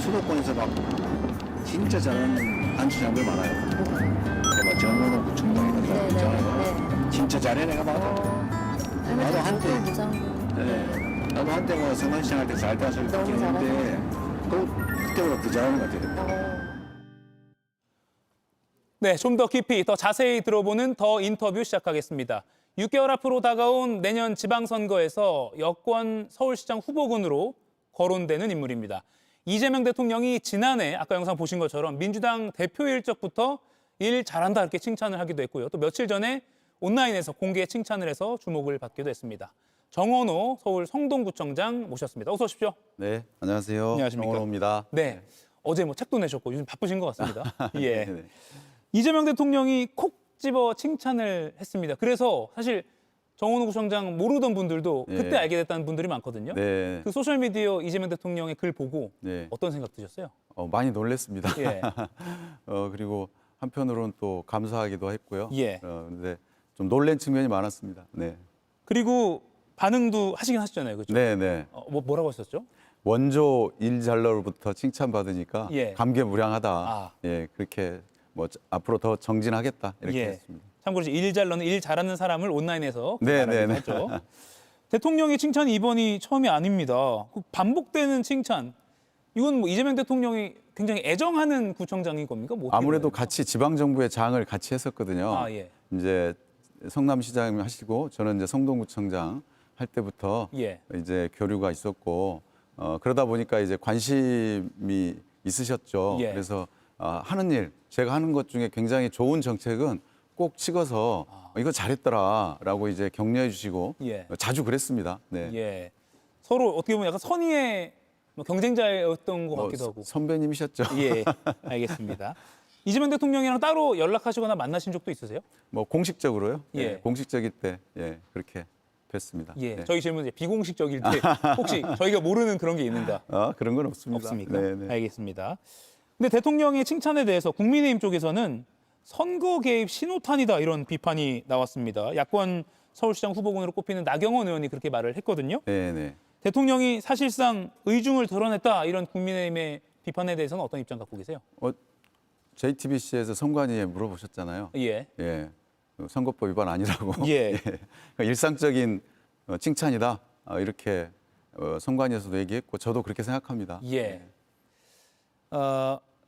수도권에서 막 진짜 잘하는 안주장들 많아요. 뭐 정원호 구청장 이런 사람 있잖아요. 진짜 잘해 내가 봐도. 나도 한때 나도 한때 뭐 성남시장 할 때 잘 따서 이렇게 했는데 그때보다 더 잘하는 것 같아요. 네, 좀 더 깊이, 더 자세히 들어보는 더 인터뷰 시작하겠습니다. 6개월 앞으로 다가온 내년 지방선거에서 여권 서울시장 후보군으로 거론되는 인물입니다. 이재명 대통령이 지난해 아까 영상 보신 것처럼 민주당 대표 일적부터 일 잘한다 이렇게 칭찬을 하기도 했고요. 또 며칠 전에 온라인에서 공개 칭찬을 해서 주목을 받기도 했습니다. 정원호 서울 성동구청장 모셨습니다. 어서 오십시오. 네, 안녕하세요. 안녕하십니까. 정원호입니다. 네, 어제 뭐 책도 내셨고 요즘 바쁘신 것 같습니다. 예. 네네. 이재명 대통령이 콕 집어 칭찬을 했습니다. 그래서 사실 정원호 구청장 모르던 분들도 그때 네. 알게 됐다는 분들이 많거든요. 네. 그 소셜미디어 이재명 대통령의 글 보고 네. 어떤 생각 드셨어요? 많이 놀랐습니다. 예. 그리고 한편으로는 또 감사하기도 했고요. 예. 근데 좀 놀란 측면이 많았습니다. 네. 그리고 반응도 하시긴 하셨잖아요. 그렇죠? 네, 네. 뭐라고 하셨죠? 원조 일잘러로부터 칭찬받으니까 예. 감개무량하다. 아. 예, 그렇게 뭐 앞으로 더 정진하겠다 이렇게 예. 했습니다. 참고로 일 잘러는 일 잘하는 사람을 온라인에서 네, 말하기도 네, 네. 했죠. 대통령의 칭찬이 이번이 처음이 아닙니다. 그 반복되는 칭찬. 이건 뭐 이재명 대통령이 굉장히 애정하는 구청장인 겁니까? 뭐 어떻게 아무래도 보나요? 같이 지방 정부의 장을 같이 했었거든요. 아, 예. 이제 성남시장 하시고 저는 이제 성동구청장 할 때부터 예. 이제 교류가 있었고 그러다 보니까 이제 관심이 있으셨죠. 예. 그래서 하는 일, 제가 하는 것 중에 굉장히 좋은 정책은 꼭 찍어서 이거 잘했더라라고 이제 격려해 주시고 예. 자주 그랬습니다. 네. 예. 서로 어떻게 보면 약간 선의의 뭐 경쟁자였던 것 뭐 같기도 하고. 선배님이셨죠. 예, 알겠습니다. 이재명 대통령이랑 따로 연락하시거나 만나신 적도 있으세요? 뭐 공식적으로요. 예. 공식적일 때 그렇게 뵀습니다. 예. 네. 저희 질문 이제 비공식적일 때 혹시 저희가 모르는 그런 게 있는가? 그런 건 없습니다. 없습니까? 네, 네. 알겠습니다. 근데 대통령의 칭찬에 대해서 국민의힘 쪽에서는 선거 개입 신호탄이다 이런 비판이 나왔습니다. 야권 서울시장 후보군으로 꼽히는 나경원 의원이 그렇게 말을 했거든요. 네, 네. 대통령이 사실상 의중을 드러냈다 이런 국민의힘의 비판에 대해서는 어떤 입장 갖고 계세요? JTBC에서 선관위에 물어보셨잖아요. 예. 예, 선거법 위반 아니라고. 예. 그러니까 일상적인 칭찬이다. 이렇게 선관위에서도 얘기했고 저도 그렇게 생각합니다. 예.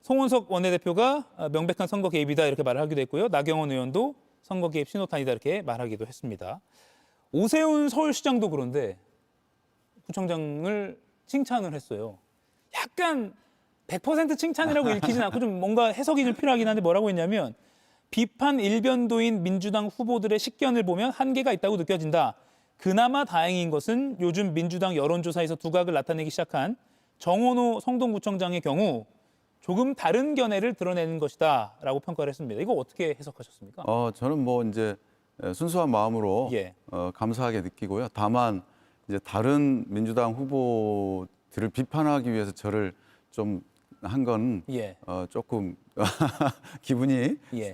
송원석 원내대표가 명백한 선거 개입이다 이렇게 말을 하기도 했고요. 나경원 의원도 선거 개입 신호탄이다 이렇게 말하기도 했습니다. 오세훈 서울시장도 그런데 구청장을 칭찬을 했어요. 약간 100% 칭찬이라고 읽히진 않고 좀 뭔가 해석이 좀 필요하긴 한데 뭐라고 했냐면 비판 일변도인 민주당 후보들의 식견을 보면 한계가 있다고 느껴진다. 그나마 다행인 것은 요즘 민주당 여론조사에서 두각을 나타내기 시작한 정원호 성동구청장의 경우 조금 다른 견해를 드러내는 것이다라고 평가를 했습니다. 이거 어떻게 해석하셨습니까? 저는 뭐 이제 순수한 마음으로 예. 감사하게 느끼고요. 다만 이제 다른 민주당 후보들을 비판하기 위해서 저를 좀 한 건 예. 조금 기분이 예.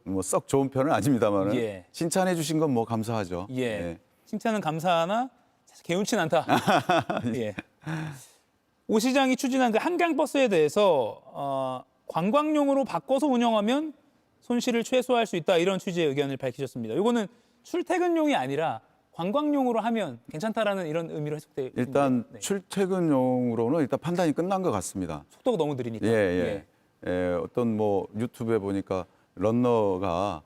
뭐 썩 좋은 편은 아닙니다만 예. 칭찬해 주신 건 뭐 감사하죠. 예. 네. 칭찬은 감사하나 사실 개운치 않다. 예. 오 시장이 추진한 그 한강버스에 대해서 관광용으로 바꿔서 운영하면 손실을 최소화할 수 있다 이런 취지의 의견을 밝히셨습니다. 이거는 출퇴근용이 아니라 관광용으로 하면 괜찮다라는 이런 의미로 해석돼 있는데 일단 네. 출퇴근용으로는 일단 판단이 끝난 것 같습니다. 속도가 너무 느리니까. 어떤 뭐 유튜브에 보니까 런너가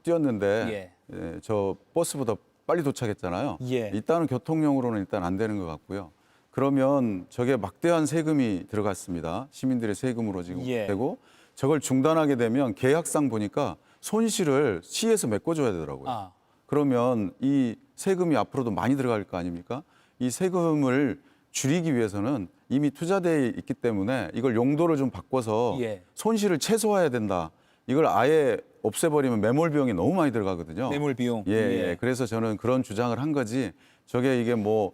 뛰었는데 저 버스보다 빨리 도착했잖아요. 예. 일단은 교통용으로는 일단 안 되는 것 같고요. 그러면 저게 막대한 세금이 들어갔습니다. 시민들의 세금으로 지금 되고 저걸 중단하게 되면 계약상 보니까 손실을 시에서 메꿔줘야 되더라고요. 그러면 이 세금이 앞으로도 많이 들어갈 거 아닙니까? 이 세금을 줄이기 위해서는 이미 투자돼 있기 때문에 이걸 용도를 좀 바꿔서 손실을 최소화해야 된다. 이걸 아예 없애버리면 매몰 비용이 너무 많이 들어가거든요. 매몰 비용. 그래서 저는 그런 주장을 한 거지. 저게 이게 뭐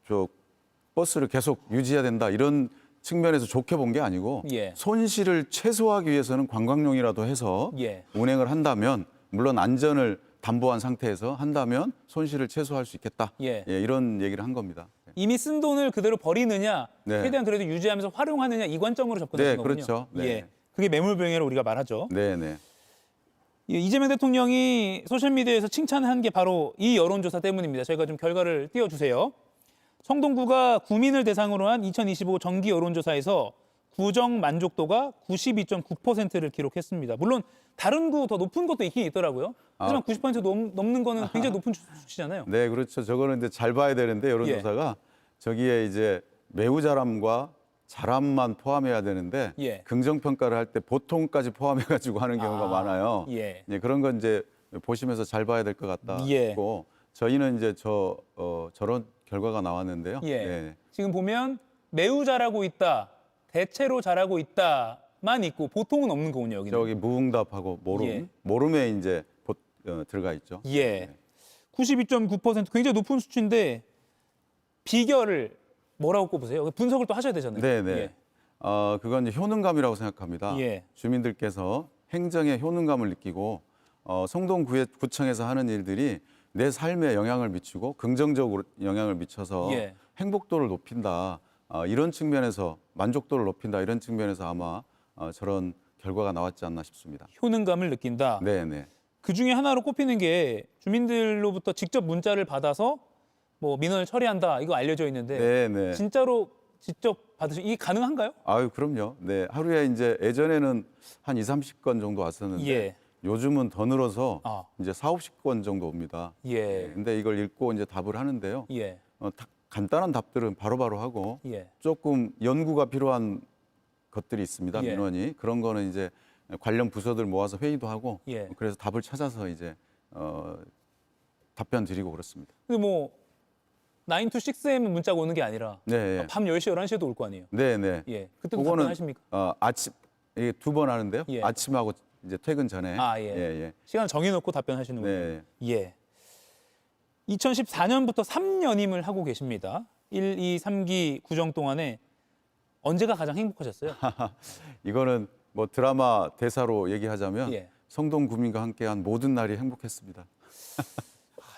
저 버스를 계속 유지해야 된다 이런 측면에서 좋게 본 게 아니고 손실을 최소화하기 위해서는 관광용이라도 해서 운행을 한다면 물론 안전을 담보한 상태에서 한다면 손실을 최소화할 수 있겠다. 이런 얘기를 한 겁니다. 이미 쓴 돈을 그대로 버리느냐, 네. 최대한 그래도 유지하면서 활용하느냐 이 관점으로 접근하신 네, 거군요. 그렇죠. 네. 예, 그게 매물병이라고 우리가 말하죠. 네, 네. 예, 이재명 대통령이 소셜미디어에서 칭찬한 게 바로 이 여론조사 때문입니다. 저희가 좀 결과를 띄워주세요. 성동구가 구민을 대상으로 한 2025 정기 여론조사에서 구정 만족도가 92.9%를 기록했습니다. 물론 다른 구 더 높은 것도 있긴 있더라고요. 하지만 90% 넘는 거는 굉장히 높은 수치잖아요. 네, 그렇죠. 저거는 이제 잘 봐야 되는데 여론조사가 저기에 이제 매우 잘함과 잘함만 포함해야 되는데 예. 긍정 평가를 할 때 보통까지 포함해 가지고 하는 경우가 많아요. 예. 예, 그런 건 이제 보시면서 잘 봐야 될 것 같다 예. 싶고 저희는 이제 저런 결과가 나왔는데요. 예. 네. 지금 보면 매우 잘하고 있다, 대체로 잘하고 있다만 있고 보통은 없는 거군요. 여기는. 저기 무응답하고 모름, 예. 모름에 이제 들어가 있죠. 예. 92.9% 굉장히 높은 수치인데 비결을 뭐라고 꼽으세요? 분석을 또 하셔야 되잖아요. 네, 네. 예. 그건 이제 효능감이라고 생각합니다. 예. 주민들께서 행정에 효능감을 느끼고 성동구청에서 하는 일들이 내 삶에 영향을 미치고 긍정적으로 영향을 미쳐서 예. 행복도를 높인다. 이런 측면에서 만족도를 높인다. 이런 측면에서 아마 저런 결과가 나왔지 않나 싶습니다. 효능감을 느낀다. 네, 네. 그 중에 하나로 꼽히는 게 주민들로부터 직접 문자를 받아서 뭐 민원을 처리한다 이거 알려져 있는데 네, 네. 진짜로 직접 이게 가능한가요? 아유, 그럼요. 네. 하루에 이제 예전에는 한 2, 30건 정도 왔었는데 예. 요즘은 더 늘어서 아. 이제 4, 50건 정도 옵니다. 예. 근데 이걸 읽고 이제 답을 하는데요. 예. 간단한 답들은 바로바로 하고 예. 조금 연구가 필요한 것들이 있습니다. 예. 민원이 그런 거는 이제 관련 부서들 모아서 회의도 하고 예. 그래서 답을 찾아서 이제 답변 드리고 그렇습니다. 근데 뭐 9 to 6에만 문자가 오는 게 아니라 네, 밤 10시, 11시에도 올 거 아니에요. 네, 네. 예. 그때도 그거는 답변하십니까? 아침 이게 2번 하는데요. 예. 아침하고 이제 퇴근 전에. 아, 예. 예. 시간을 정해놓고 답변하시는군요. 네. 예. 2014년부터 3년임을 하고 계십니다. 1, 2, 3기 구정 동안에 언제가 가장 행복하셨어요? 이거는 뭐 드라마 대사로 얘기하자면 예. 성동 구민과 함께한 모든 날이 행복했습니다.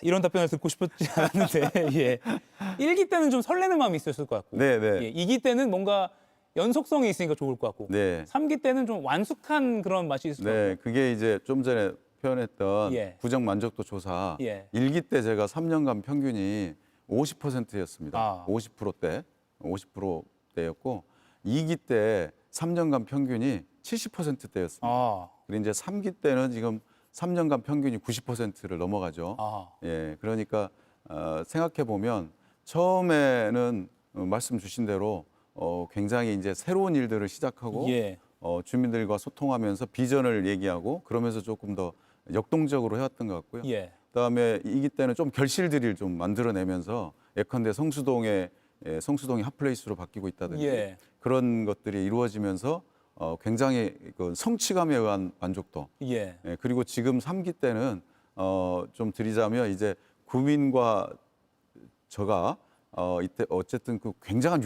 이런 답변을 듣고 싶었지 않았는데 예. 1기 때는 좀 설레는 마음이 있었을 것 같고 네, 네. 예. 2기 때는 뭔가 연속성이 있으니까 좋을 것 같고 네. 3기 때는 좀 완숙한 그런 맛이 있을 것 네, 같고 그게 이제 좀 전에 표현했던 예. 구정 만족도 조사. 예. 1기 때 제가 3년간 평균이 50%였습니다. 아. 50%대였고 2기 때 3년간 평균이 70%대였습니다. 아, 그리고 이제 3기 때는 지금 3년간 평균이 90%를 넘어가죠. 아. 예, 그러니까 생각해 보면 처음에는 말씀 주신 대로 굉장히 이제 새로운 일들을 시작하고 예. 주민들과 소통하면서 비전을 얘기하고 그러면서 조금 더 역동적으로 해왔던 것 같고요. 예. 그다음에 이기 때는 좀 결실들을 좀 만들어내면서 예컨대 성수동이 핫플레이스로 바뀌고 있다든지 예. 그런 것들이 이루어지면서 굉장히 그 성취감에 의한 만족도. 예. 예, 그리고 지금 3기 때는 좀 드리자면 이제 구민과 저가 이때 어쨌든 그 굉장한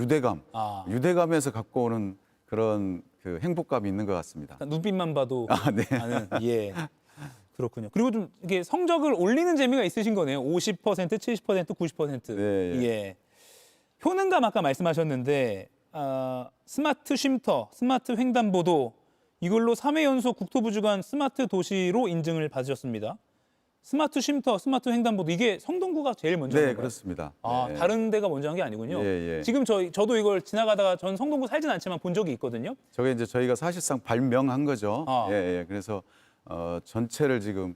유대감에서 갖고 오는 그런 그 행복감이 있는 것 같습니다. 눈빛만 봐도 네. 아는 예. 그렇군요. 그리고 좀 이게 성적을 올리는 재미가 있으신 거네요. 50%, 70%, 90%. 네, 예. 예. 효능감 아까 말씀하셨는데 스마트 쉼터, 스마트 횡단보도 이걸로 3회 연속 국토부 주관 스마트 도시로 인증을 받으셨습니다. 스마트 쉼터, 스마트 횡단보도 이게 성동구가 제일 먼저 한 네, 건가요? 그렇습니다. 아, 네. 다른 데가 먼저 한 게 아니군요. 예, 예. 지금 저도 이걸 지나가다가 전 성동구 살진 않지만 본 적이 있거든요. 저게 이제 저희가 사실상 발명한 거죠. 아. 예. 그래서 전체를 지금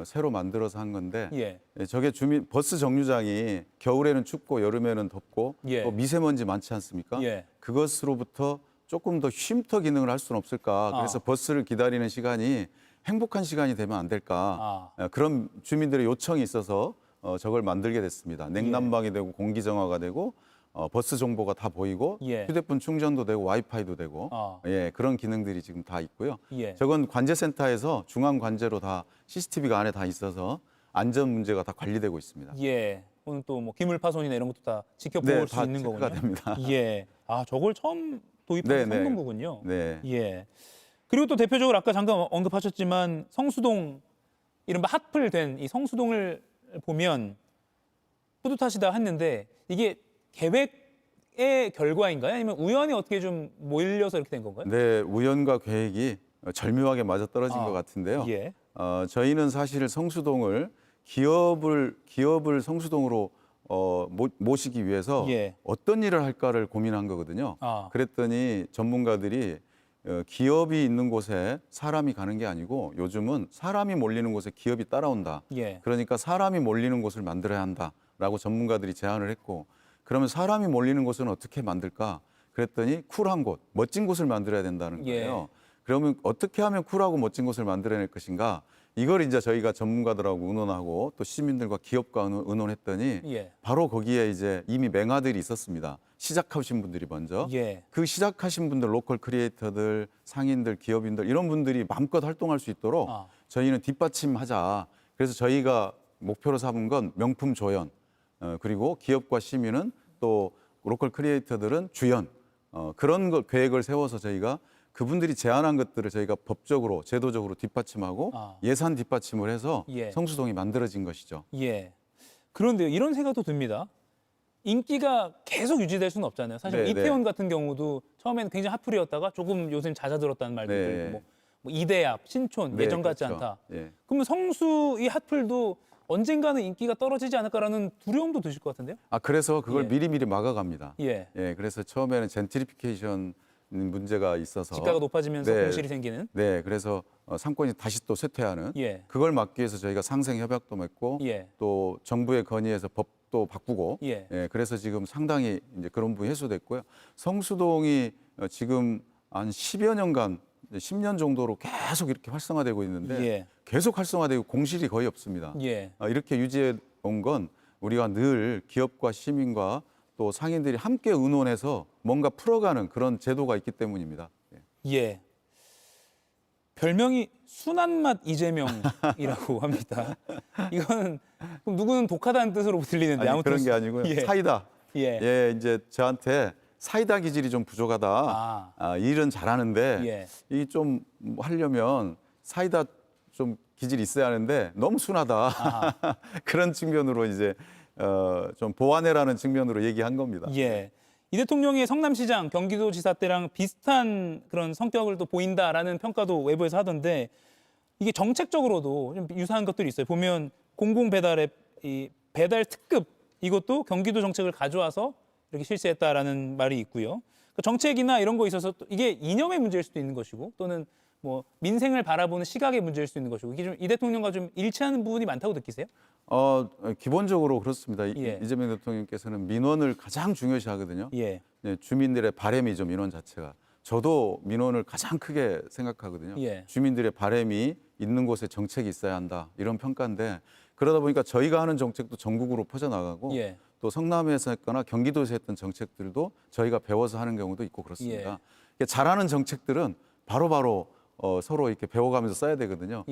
새로 만들어서 한 건데 예. 저게 버스 정류장이 겨울에는 춥고 여름에는 덥고 예. 또 미세먼지 많지 않습니까? 예. 그것으로부터 조금 더 쉼터 기능을 할 수는 없을까? 그래서 버스를 기다리는 시간이 행복한 시간이 되면 안 될까? 그런 주민들의 요청이 있어서 저걸 만들게 됐습니다. 냉난방이 되고 공기 정화가 되고 버스 정보가 다 보이고 예. 휴대폰 충전도 되고 와이파이도 되고 예, 그런 기능들이 지금 다 있고요. 예. 저건 관제센터에서 중앙 관제로 다 CCTV가 안에 다 있어서 안전 문제가 다 관리되고 있습니다. 예. 오늘 또 뭐 기물 파손이나 이런 것도 다 지켜볼 네, 수 다 있는 체크가 거군요. 됩니다. 예. 아, 저걸 처음 도입한 네, 게 네. 성동구군요. 네. 예. 그리고 또 대표적으로 아까 잠깐 언급하셨지만 성수동 이른바 핫플된 이 성수동을 보면 뿌듯하시다 했는데 이게 계획의 결과인가요? 아니면 우연히 어떻게 좀 몰려서 이렇게 된 건가요? 네, 우연과 계획이 절묘하게 맞아떨어진 것 같은데요. 예. 저희는 사실 성수동을 기업을 성수동으로 모시기 위해서 예. 어떤 일을 할까를 고민한 거거든요. 그랬더니 전문가들이 기업이 있는 곳에 사람이 가는 게 아니고 요즘은 사람이 몰리는 곳에 기업이 따라온다. 예. 그러니까 사람이 몰리는 곳을 만들어야 한다라고 전문가들이 제안을 했고, 그러면 사람이 몰리는 곳은 어떻게 만들까? 그랬더니 쿨한 곳, 멋진 곳을 만들어야 된다는 거예요. 그러면 어떻게 하면 쿨하고 멋진 곳을 만들어낼 것인가? 이걸 이제 저희가 전문가들하고 의논하고 또 시민들과 기업과 의논했더니 바로 거기에 이제 이미 맹아들이 있었습니다. 시작하신 분들이 먼저. 그 시작하신 분들, 로컬 크리에이터들, 상인들, 기업인들 이런 분들이 마음껏 활동할 수 있도록 저희는 뒷받침하자. 그래서 저희가 목표로 삼은 건 명품 조연, 그리고 기업과 시민은 또 로컬 크리에이터들은 주연, 그런 계획을 세워서 저희가 그분들이 제안한 것들을 저희가 법적으로 제도적으로 뒷받침하고 예산 뒷받침을 해서 성수동이 만들어진 것이죠. 그런데 이런 생각도 듭니다. 인기가 계속 유지될 수는 없잖아요. 사실 이태원 같은 경우도 처음에는 굉장히 핫플이었다가 조금 요즘 잦아들었다는 말도 있고 뭐 이대압, 신촌 예전 같지 않다. 그러면 성수 이 핫플도 언젠가는 인기가 떨어지지 않을까라는 두려움도 드실 것 같은데요? 그래서 그걸 미리미리 막아갑니다. 그래서 처음에는 젠트리피케이션 문제가 있어서 집가가 높아지면서 공실이 생기는. 그래서 상권이 다시 또 쇠퇴하는 그걸 막기 위해서 저희가 상생 협약도 맺고 또 정부의 건의해서 법도 바꾸고 그래서 지금 상당히 이제 그런 부분이 해소됐고요. 성수동이 지금 한 10여 년간 10년 정도로 계속 이렇게 활성화되고 있는데 계속 활성화되고 공실이 거의 없습니다. 이렇게 유지해 온 건 우리가 늘 기업과 시민과 또 상인들이 함께 의논해서 뭔가 풀어가는 그런 제도가 있기 때문입니다. 별명이 순한맛 이재명이라고 합니다. 이거는 그럼 누구는 독하다는 뜻으로 들리는데 아무튼 그런 게 아니고요. 사이다. 이제 저한테 사이다 기질이 좀 부족하다. 일은 잘하는데 이 좀 하려면 사이다 좀 기질이 있어야 하는데 너무 순하다. 그런 측면으로 이제 좀 보완해라는 측면으로 얘기한 겁니다. 이 대통령의 성남시장, 경기도지사 때랑 비슷한 그런 성격을 또 보인다라는 평가도 외부에서 하던데 이게 정책적으로도 좀 유사한 것들이 있어요. 보면 공공배달앱, 이 배달 특급 이것도 경기도 정책을 가져와서 이렇게 실시했다라는 말이 있고요. 그러니까 정책이나 이런 거 있어서 또 이게 이념의 문제일 수도 있는 것이고 또는 뭐 민생을 바라보는 시각의 문제일 수 있는 것이고 이게 좀 이 대통령과 좀 일치하는 부분이 많다고 느끼세요? 기본적으로 그렇습니다. 이재명 대통령께서는 민원을 가장 중요시하거든요. 주민들의 바람이죠, 민원 자체가. 저도 민원을 가장 크게 생각하거든요. 주민들의 바람이 있는 곳에 정책이 있어야 한다 이런 평가인데 그러다 보니까 저희가 하는 정책도 전국으로 퍼져나가고 또 성남에서 했거나 경기도에서 했던 정책들도 저희가 배워서 하는 경우도 있고 그렇습니다. 잘하는 정책들은 바로바로 서로 이렇게 배워가면서 써야 되거든요.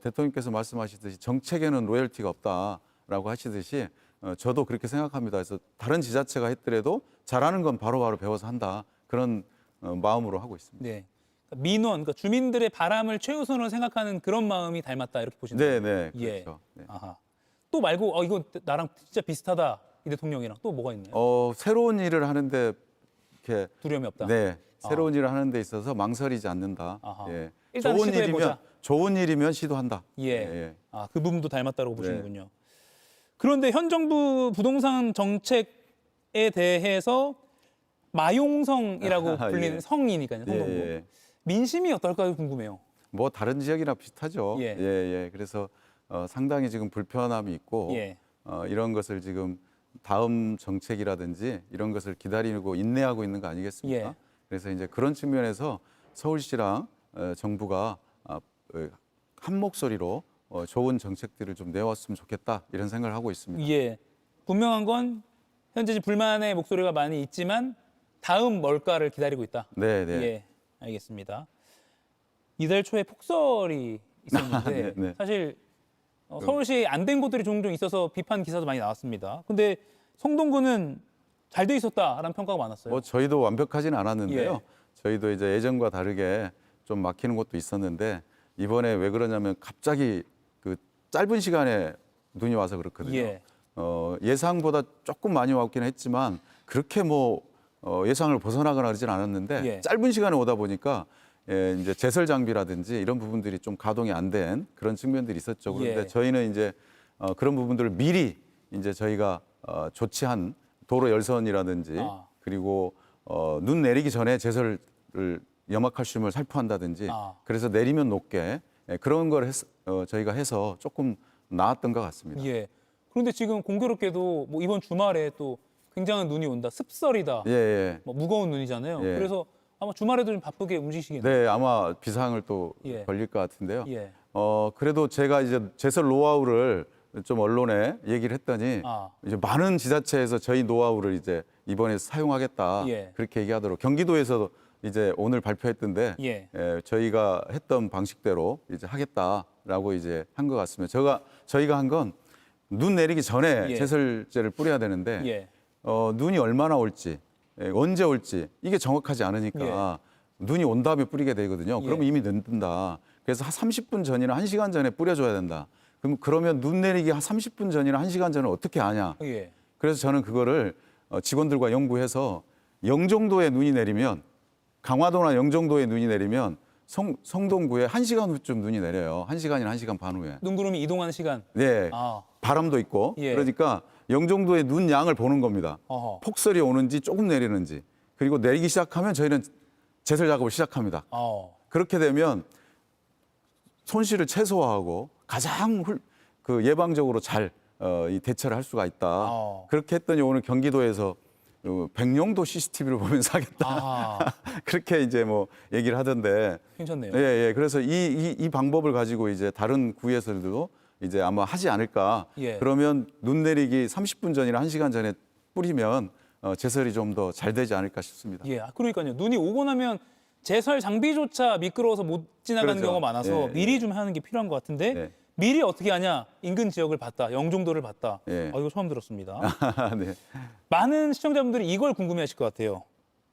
대통령께서 말씀하시듯이 정책에는 로열티가 없다라고 하시듯이 저도 그렇게 생각합니다. 그래서 다른 지자체가 했더라도 잘하는 건 바로바로 배워서 한다. 그런 마음으로 하고 있습니다. 민원, 그러니까 주민들의 바람을 최우선으로 생각하는 그런 마음이 닮았다 이렇게 보시는 거예요? 그렇죠. 또 말고 이거 나랑 진짜 비슷하다 이 대통령이랑 또 뭐가 있나요? 새로운 일을 하는데 이렇게 두려움이 없다. 새로운 일을 하는 데 있어서 망설이지 않는다. 일단 시도해보자. 좋은 일이면 시도한다. 그 부분도 닮았다고 보시는군요. 그런데 현 정부 부동산 정책에 대해서 마용성이라고 불리는 성이니까요. 성동구. 민심이 어떨까요? 궁금해요. 뭐 다른 지역이나 비슷하죠. 그래서 상당히 지금 불편함이 있고 이런 것을 지금 다음 정책이라든지 이런 것을 기다리고 인내하고 있는 거 아니겠습니까? 그래서 이제 그런 측면에서 서울시랑 정부가 한 목소리로 좋은 정책들을 좀 내왔으면 좋겠다 이런 생각을 하고 있습니다. 분명한 건 현재 불만의 목소리가 많이 있지만 다음 뭘까를 기다리고 있다. 알겠습니다. 이달 초에 폭설이 있었는데 사실 서울시에 안 된 곳들이 종종 있어서 비판 기사도 많이 나왔습니다. 근데 성동구는 잘 돼 있었다라는 평가가 많았어요. 저희도 완벽하지는 않았는데요. 저희도 이제 예전과 다르게 좀 막히는 곳도 있었는데 이번에 왜 그러냐면 갑자기 그 짧은 시간에 눈이 와서 그렇거든요. 예상보다 조금 많이 왔긴 했지만 그렇게 뭐 예상을 벗어나거나 그러진 않았는데 예. 짧은 시간에 오다 보니까 이제 제설 장비라든지 이런 부분들이 좀 가동이 안 된 그런 측면들이 있었죠. 그런데 예. 저희는 이제 그런 부분들을 미리 이제 저희가 조치한 도로 열선이라든지 그리고 눈 내리기 전에 제설을 염화칼슘을 살포한다든지 그래서 내리면 높게 그런 걸 저희가 해서 조금 나았던 것 같습니다. 예. 그런데 지금 공교롭게도 뭐 이번 주말에 또 굉장한 눈이 온다, 습설이다, 예, 예. 뭐 무거운 눈이잖아요. 예. 그래서 아마 주말에도 좀 바쁘게 움직이시겠네요. 네, 아마 비상을 또 예. 걸릴 것 같은데요. 예. 그래도 제가 이제 제설 노하우를 좀 언론에 얘기를 했더니 이제 많은 지자체에서 저희 노하우를 이제 이번에 사용하겠다 예. 그렇게 얘기하도록 경기도에서도 이제 오늘 발표했던데 예. 저희가 했던 방식대로 이제 하겠다라고 이제 한 것 같습니다. 저희가 한 건 눈 내리기 전에 예. 제설제를 뿌려야 되는데 예. 눈이 얼마나 올지 언제 올지 이게 정확하지 않으니까 눈이 온 다음에 뿌리게 되거든요. 그러면 이미 늦는다. 그래서 한 30분 전이나 1시간 전에 뿌려줘야 된다. 그러면 눈 내리기 한 30분 전이나 1시간 전을 어떻게 아냐. 예. 그래서 저는 그거를 직원들과 연구해서 영종도에 눈이 내리면 강화도나 영종도에 눈이 내리면 성동구에 1시간 후쯤 눈이 내려요. 1시간이나 1시간 반 후에. 눈구름이 이동하는 시간. 네. 바람도 있고. 예. 그러니까 영종도의 눈 양을 보는 겁니다. 어허. 폭설이 오는지 조금 내리는지. 그리고 내리기 시작하면 저희는 제설 작업을 시작합니다. 그렇게 되면 손실을 최소화하고 가장 예방적으로 잘 이 대처를 할 수가 있다. 그렇게 했더니 오늘 경기도에서 백령도 CCTV를 보면서 하겠다. 그렇게 이제 뭐 얘기를 하던데. 괜찮네요. 예, 예. 그래서 이 방법을 가지고 이제 다른 구에서도 이제 아마 하지 않을까. 예. 그러면 눈 내리기 30분 전이나 1시간 전에 뿌리면 제설이 좀 더 잘 되지 않을까 싶습니다. 예. 그러니까요. 눈이 오고 나면 제설 장비조차 미끄러워서 못 지나가는 그렇죠. 경우가 많아서 예, 미리 좀 하는 게 필요한 것 같은데 예. 미리 어떻게 하냐? 인근 지역을 봤다. 영종도를 봤다. 예. 이거 처음 들었습니다. 네. 많은 시청자분들이 이걸 궁금해하실 것 같아요.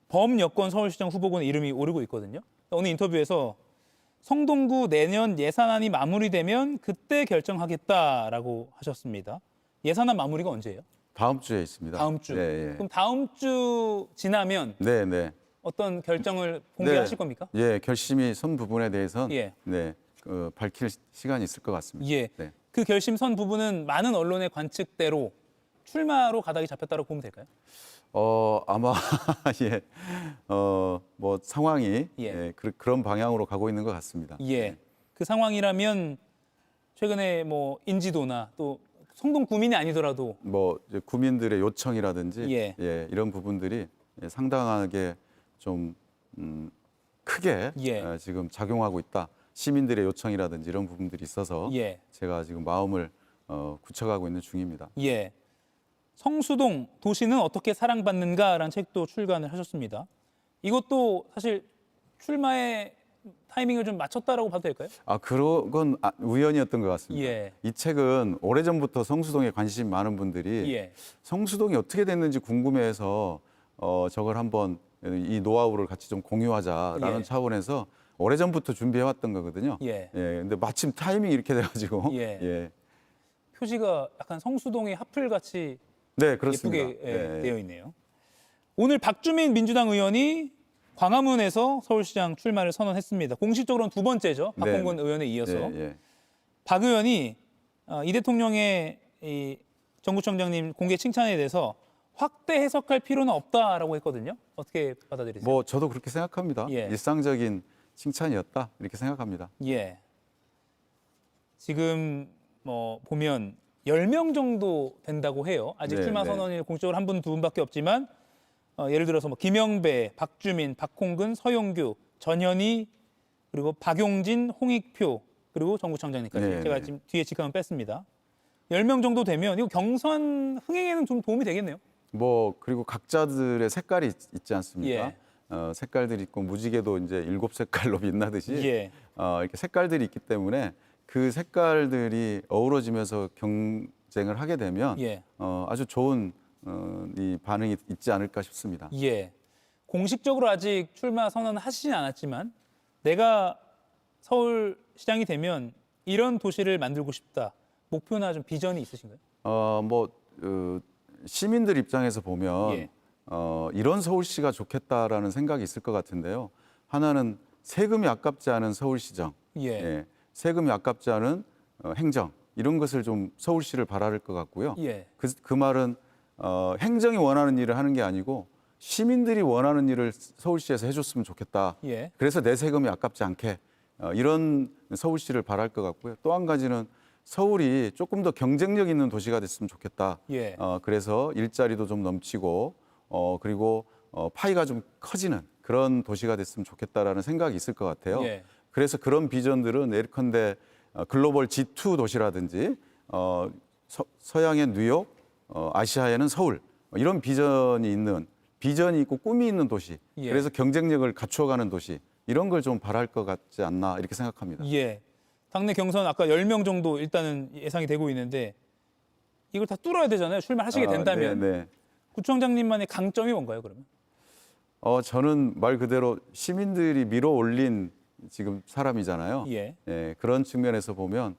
범여권 서울시장 후보군의 이름이 오르고 있거든요. 오늘 인터뷰에서 성동구 내년 예산안이 마무리되면 그때 결정하겠다라고 하셨습니다. 예산안 마무리가 언제예요? 다음 주에 있습니다. 다음 주. 예, 예. 그럼 다음 주 지나면 네, 네. 어떤 결정을 공개하실 겁니까? 예, 결심이 선 부분에 대해서는 예. 네, 밝힐 시간이 있을 것 같습니다. 예. 네. 그 결심선 부분은 많은 언론의 관측대로 출마로 가닥이 잡혔다고 보면 될까요? 아마 예, 뭐 상황이 예. 그런 방향으로 가고 있는 것 같습니다. 예. 그 상황이라면 최근에 뭐 인지도나 또 성동 구민이 아니더라도 뭐 이제 구민들의 요청이라든지 예. 이런 부분들이 상당하게 좀 크게 예. 지금 작용하고 있다. 시민들의 요청이라든지 이런 부분들이 있어서 예. 제가 지금 마음을 굳혀가고 있는 중입니다. 예. 성수동 도시는 어떻게 사랑받는가라는 책도 출간을 하셨습니다. 이것도 사실 출마의 타이밍을 좀 맞췄다라고 봐도 될까요? 그런 건 우연이었던 것 같습니다. 예. 이 책은 오래전부터 성수동에 관심 많은 분들이 예. 성수동이 어떻게 됐는지 궁금해해서 저걸 한번 이 노하우를 같이 좀 공유하자라는 예. 차원에서 오래전부터 준비해왔던 거거든요. 예. 근데 마침 타이밍이 이렇게 돼가지고. 예. 예. 표지가 약간 성수동의 하플같이 네, 그렇습니다. 예쁘게 되어 있네요. 오늘 박주민 민주당 의원이 광화문에서 서울시장 출마를 선언했습니다. 공식적으로는 두 번째죠. 박홍근 네. 의원에 이어서. 예. 박 의원이 이 대통령의 이 정구청장님 공개 칭찬에 대해서 확대 해석할 필요는 없다라고 했거든요. 어떻게 받아들이세요? 뭐 저도 그렇게 생각합니다. 예. 일상적인 칭찬이었다 이렇게 생각합니다. 예. 지금 뭐 보면 10명 정도 된다고 해요. 아직 네, 출마 네. 선언이 공식적으로 한 분, 두 분밖에 없지만 예를 들어서 뭐 김영배, 박주민, 박홍근, 서용규, 전현희 그리고 박용진, 홍익표 그리고 정구청장님까지 네, 제가 네. 지금 뒤에 직함을 뺐습니다. 10명 정도 되면 이거 경선 흥행에는 좀 도움이 되겠네요. 뭐 그리고 각자들의 색깔이 있지 않습니까? 예. 색깔들이 있고 무지개도 이제 7색깔로 빛나듯이 예. 이렇게 색깔들이 있기 때문에 그 색깔들이 어우러지면서 경쟁을 하게 되면 예. 아주 좋은 이 반응이 있지 않을까 싶습니다. 예. 공식적으로 아직 출마 선언은 하시진 않았지만 내가 서울시장이 되면 이런 도시를 만들고 싶다. 목표나 좀 비전이 있으신가요? 뭐 시민들 입장에서 보면 예. 이런 서울시가 좋겠다라는 생각이 있을 것 같은데요. 하나는 세금이 아깝지 않은 서울시정, 예. 세금이 아깝지 않은 행정 이런 것을 좀 서울시를 바랄 것 같고요. 예. 그 말은 행정이 원하는 일을 하는 게 아니고 시민들이 원하는 일을 서울시에서 해줬으면 좋겠다. 예. 그래서 내 세금이 아깝지 않게 이런 서울시를 바랄 것 같고요. 또 한 가지는 서울이 조금 더 경쟁력 있는 도시가 됐으면 좋겠다. 예. 그래서 일자리도 좀 넘치고 그리고 파이가 좀 커지는 그런 도시가 됐으면 좋겠다라는 생각이 있을 것 같아요. 예. 그래서 그런 비전들은 예컨대 글로벌 G2 도시라든지 서양의 뉴욕, 아시아에는 서울 이런 비전이 있고 꿈이 있는 도시. 예. 그래서 경쟁력을 갖추어가는 도시. 이런 걸 좀 바랄 것 같지 않나 이렇게 생각합니다. 예. 당내 경선 아까 10명 정도 일단은 예상이 되고 있는데 이걸 다 뚫어야 되잖아요. 출마하시게 된다면. 네. 구청장님만의 강점이 뭔가요, 그러면? 저는 말 그대로 시민들이 밀어올린 지금 사람이잖아요. 예. 그런 측면에서 보면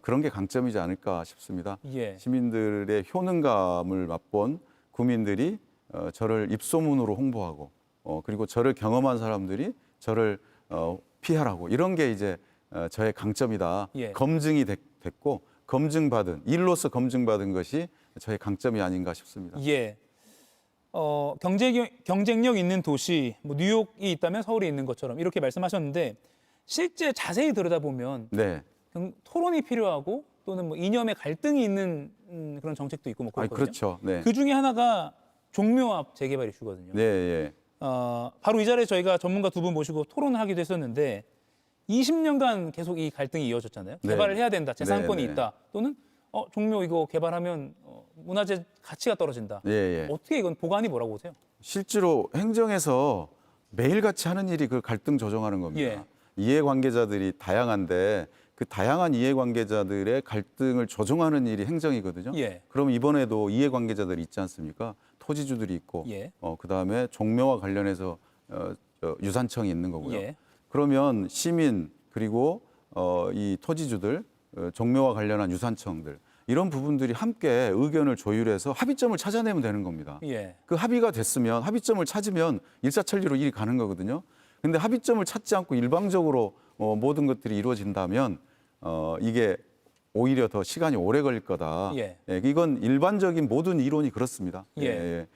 그런 게 강점이지 않을까 싶습니다. 예. 시민들의 효능감을 맛본 국민들이 저를 입소문으로 홍보하고 그리고 저를 경험한 사람들이 저를 피하라고 이런 게 이제 저의 강점이다. 예. 검증이 됐고 일로서 검증받은 것이 저의 강점이 아닌가 싶습니다. 예. 경쟁력 있는 도시, 뭐 뉴욕이 있다면 서울이 있는 것처럼 이렇게 말씀하셨는데 실제 자세히 들여다보면 네. 토론이 필요하고 또는 뭐 이념의 갈등이 있는 그런 정책도 있고 뭐 그렇거든요. 그렇죠. 네. 그 중에 하나가 종묘앞 재개발 이슈거든요. 네, 예. 바로 이 자리에 저희가 전문가 두 분 모시고 토론을 하기도 했었는데 20년간 계속 이 갈등이 이어졌잖아요. 네. 개발을 해야 된다, 재산권이 네, 네. 있다, 또는 종묘 이거 개발하면 문화재 가치가 떨어진다. 예. 어떻게 이건 보관이 뭐라고 보세요? 실제로 행정에서 매일같이 하는 일이 그 갈등 조정하는 겁니다. 예. 이해관계자들이 다양한데 그 다양한 이해관계자들의 갈등을 조정하는 일이 행정이거든요. 예. 그럼 이번에도 이해관계자들이 있지 않습니까? 토지주들이 있고, 예. 그다음에 종묘와 관련해서 유산청이 있는 거고요. 예. 그러면 시민 그리고 이 토지주들, 종묘와 관련한 유산청들 이런 부분들이 함께 의견을 조율해서 합의점을 찾아내면 되는 겁니다. 예. 그 합의가 됐으면 합의점을 찾으면 일사천리로 일이 가는 거거든요. 근데 합의점을 찾지 않고 일방적으로 모든 것들이 이루어진다면 이게 오히려 더 시간이 오래 걸릴 거다. 예. 이건 일반적인 모든 이론이 그렇습니다. 예.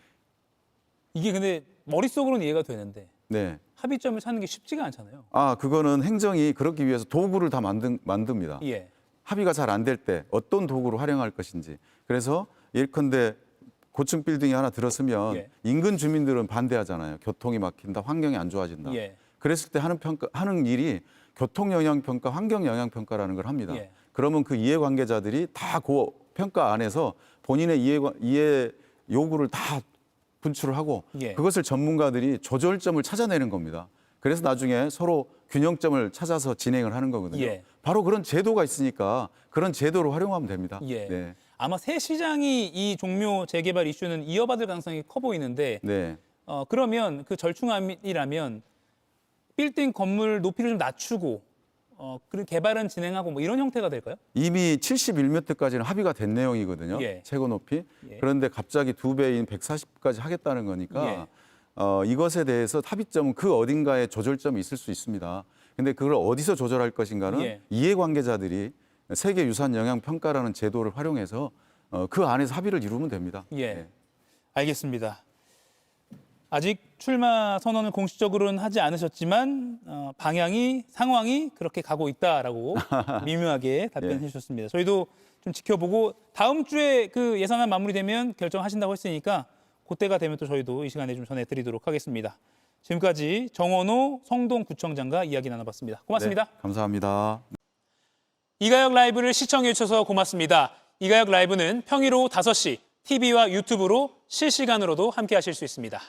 이게 근데 머릿속으로는 이해가 되는데 네. 합의점을 찾는 게 쉽지가 않잖아요. 그거는 행정이 그러기 위해서 도구를 다 만듭니다. 예. 합의가 잘 안 될 때 어떤 도구로 활용할 것인지. 그래서 예컨대 고층 빌딩이 하나 들었으면 예. 인근 주민들은 반대하잖아요. 교통이 막힌다, 환경이 안 좋아진다. 예. 그랬을 때 하는 일이 교통 영향 평가, 환경 영향 평가라는 걸 합니다. 예. 그러면 그 이해관계자들이 다 그 평가 안에서 본인의 이해 요구를 다 분출을 하고 예. 그것을 전문가들이 조절점을 찾아내는 겁니다. 그래서 나중에 서로 균형점을 찾아서 진행을 하는 거거든요. 예. 바로 그런 제도가 있으니까 그런 제도로 활용하면 됩니다. 예. 네. 아마 새 시장이 이 종묘 재개발 이슈는 이어받을 가능성이 커 보이는데 네. 그러면 그 절충안이라면 빌딩 건물 높이를 좀 낮추고 그리고 개발은 진행하고 뭐 이런 형태가 될까요? 이미 71m까지는 합의가 된 내용이거든요. 예. 최고 높이. 예. 그런데 갑자기 2배인 140까지 하겠다는 거니까 이것에 대해서 합의점은 그 어딘가에 조절점이 있을 수 있습니다. 근데 그걸 어디서 조절할 것인가는 예. 이해관계자들이 세계유산영향평가라는 제도를 활용해서 그 안에서 합의를 이루면 됩니다. 예. 알겠습니다. 아직 출마 선언을 공식적으로는 하지 않으셨지만 상황이 그렇게 가고 있다라고 미묘하게 답변해 주셨습니다. 저희도 좀 지켜보고 다음 주에 그 예산안 마무리되면 결정하신다고 했으니까 그때가 되면 또 저희도 이 시간에 좀 전해드리도록 하겠습니다. 지금까지 정원호 성동구청장과 이야기 나눠봤습니다. 고맙습니다. 네, 감사합니다. 이가혁 라이브를 시청해 주셔서 고맙습니다. 이가혁 라이브는 평일 오후 5시 TV와 유튜브로 실시간으로도 함께 하실 수 있습니다.